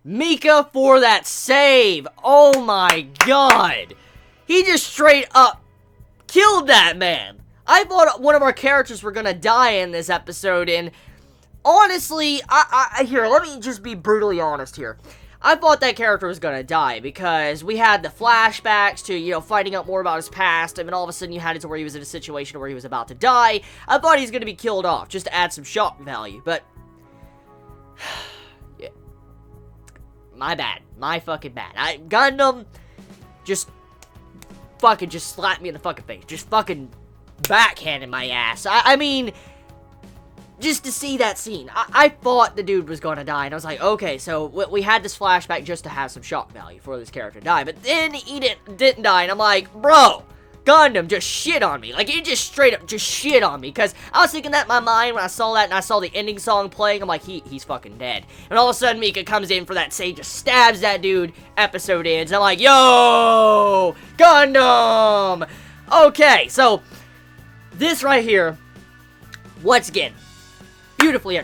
Mika for that save. Oh my god. He just straight up killed that man. I thought one of our characters were gonna die in this episode, and honestly, here, let me just be brutally honest here. I thought that character was gonna die, because we had the flashbacks to, you know, finding out more about his past, and then all of a sudden you had it to where he was in a situation where he was about to die. I thought he was gonna be killed off, just to add some shock value, but yeah. My bad. My fucking bad. Gundam just slapped me in the fucking face. Just fucking backhanded my ass. I mean, just to see that scene, I thought the dude was gonna die, and I was like, okay, so we had this flashback just to have some shock value for this character to die, but then he didn't die, and I'm like, bro, Gundam just shit on me. Like, he just straight up just shit on me, because I was thinking that in my mind when I saw that, and I saw the ending song playing. I'm like, he's fucking dead. And all of a sudden, Mika comes in for that save, just stabs that dude, episode ends, and I'm like, yo, Gundam! Okay, so, this right here, once again, beautifully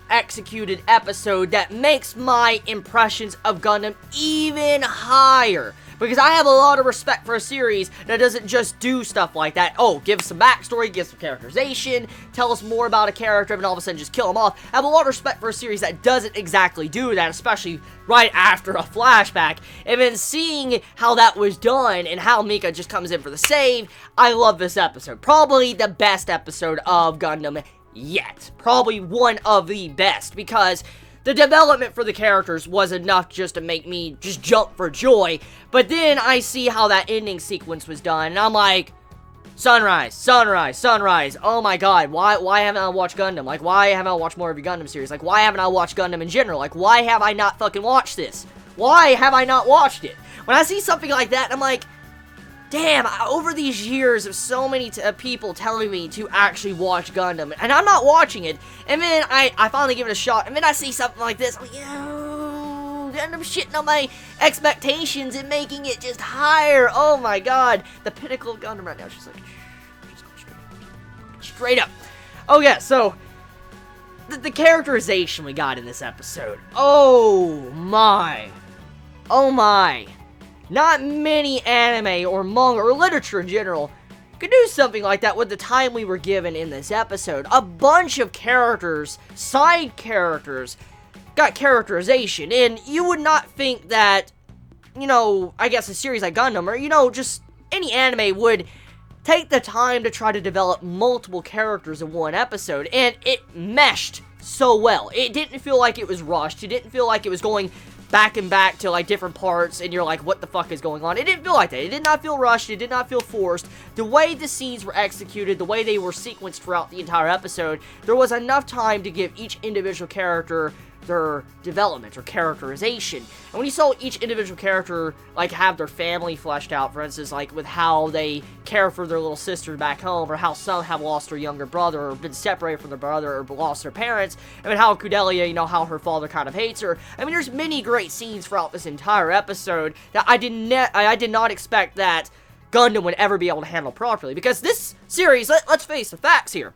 executed episode that makes my impressions of Gundam even higher. Because I have a lot of respect for a series that doesn't just do stuff like that. Oh, give us some backstory, give some characterization, tell us more about a character, and all of a sudden just kill them off. I have a lot of respect for a series that doesn't exactly do that, especially right after a flashback. And then seeing how that was done and how Mika just comes in for the save, I love this episode. Probably the best episode of Gundam yet. Probably one of the best, because the development for the characters was enough just to make me just jump for joy. But then I see how that ending sequence was done, and I'm like, sunrise, sunrise, sunrise. Oh my god, why haven't I watched Gundam? Like, why haven't I watched more of your Gundam series? Like, why haven't I watched Gundam in general? Like, why have I not fucking watched this? Why have I not watched it? When I see something like that, I'm like, damn, over these years of so many people telling me to actually watch Gundam, and I'm not watching it, and then I finally give it a shot, and then I see something like this, I'm like, yo, Gundam shitting on my expectations and making it just higher. Oh my god, the pinnacle of Gundam right now is just like, just going straight up. Oh yeah, so, the characterization we got in this episode, oh my. Not many anime or manga or literature in general could do something like that with the time we were given in this episode. A bunch of characters, side characters, got characterization, and you would not think that, you know, I guess a series like Gundam, or, you know, just any anime would take the time to try to develop multiple characters in one episode, and it meshed so well. It didn't feel like it was rushed. It didn't feel like it was going back and back to, like, different parts, and you're like, what the fuck is going on? It didn't feel like that. It did not feel rushed. It did not feel forced. The way the scenes were executed, the way they were sequenced throughout the entire episode, there was enough time to give each individual character their development or characterization. And when you saw each individual character, like, have their family fleshed out, for instance, like, with how they care for their little sister back home, or how some have lost their younger brother, or been separated from their brother, or lost their parents, I mean, how Kudelia, you know, how her father kind of hates her. I mean, there's many great scenes throughout this entire episode that I did not expect that Gundam would ever be able to handle properly, because this series, let's face the facts here,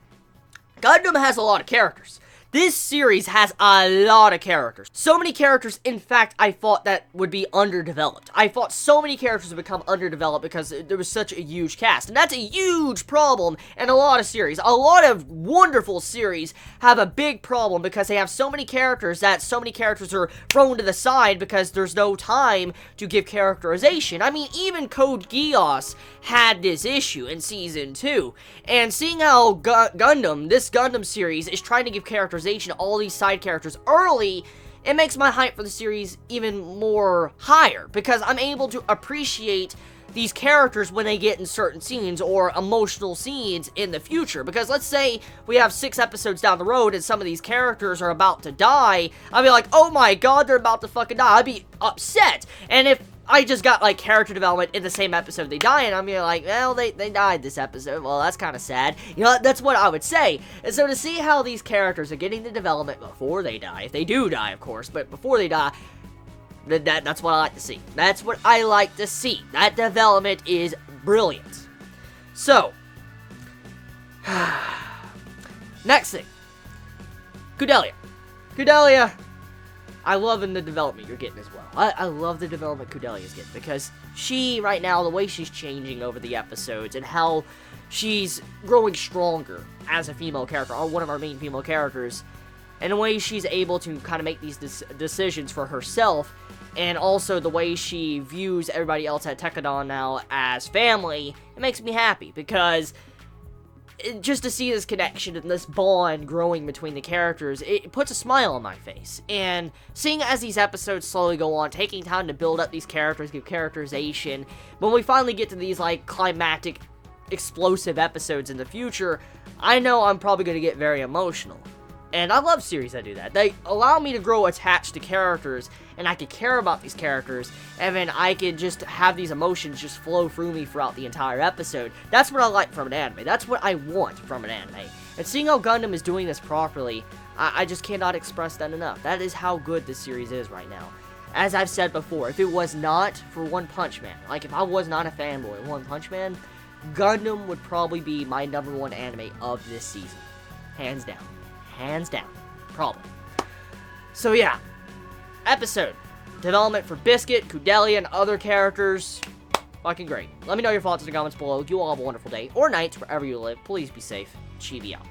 Gundam has a lot of characters. This series has a lot of characters. So many characters, in fact, I thought that would be underdeveloped. I thought so many characters would become underdeveloped because there was such a huge cast. And that's a huge problem in a lot of series. A lot of wonderful series have a big problem because they have so many characters that so many characters are thrown to the side because there's no time to give characterization. I mean, even Code Geass had this issue in Season 2. And seeing how Gundam, this Gundam series, is trying to give characterization to all these side characters early, it makes my hype for the series even more higher, because I'm able to appreciate these characters when they get in certain scenes or emotional scenes in the future. Because let's say we have 6 episodes down the road and some of these characters are about to die, I'd be like, oh my god, they're about to fucking die. I'd be upset. And if I just got, like, character development in the same episode they die, and I'm like, well, they died this episode. Well, that's kind of sad. You know, that's what I would say. And so to see how these characters are getting the development before they die, if they do die, of course, but before they die, that's what I like to see. That's what I like to see. That development is brilliant. So, next thing. Kudelia. Kudelia, I love in the development you're getting as well. I love the development Kudelia's getting, because she, right now, the way she's changing over the episodes, and how she's growing stronger as a female character, or one of our main female characters, and the way she's able to kind of make these decisions for herself, and also the way she views everybody else at Tekadon now as family, it makes me happy, because just to see this connection and this bond growing between the characters, it puts a smile on my face. And seeing as these episodes slowly go on, taking time to build up these characters, give characterization, when we finally get to these, like, climactic, explosive episodes in the future, I know I'm probably going to get very emotional. And I love series that do that. They allow me to grow attached to characters, and I can care about these characters, and then I can just have these emotions just flow through me throughout the entire episode. That's what I like from an anime. That's what I want from an anime. And seeing how Gundam is doing this properly, I just cannot express that enough. That is how good this series is right now. As I've said before, if it was not for One Punch Man, like if I was not a fanboy of One Punch Man, Gundam would probably be my #1 anime of this season. Hands down. Hands down. Probably. So yeah. Episode. Development for Biscuit, Kudelia, and other characters. Fucking great. Let me know your thoughts in the comments below. You all have a wonderful day or night wherever you live. Please be safe. Chibi out.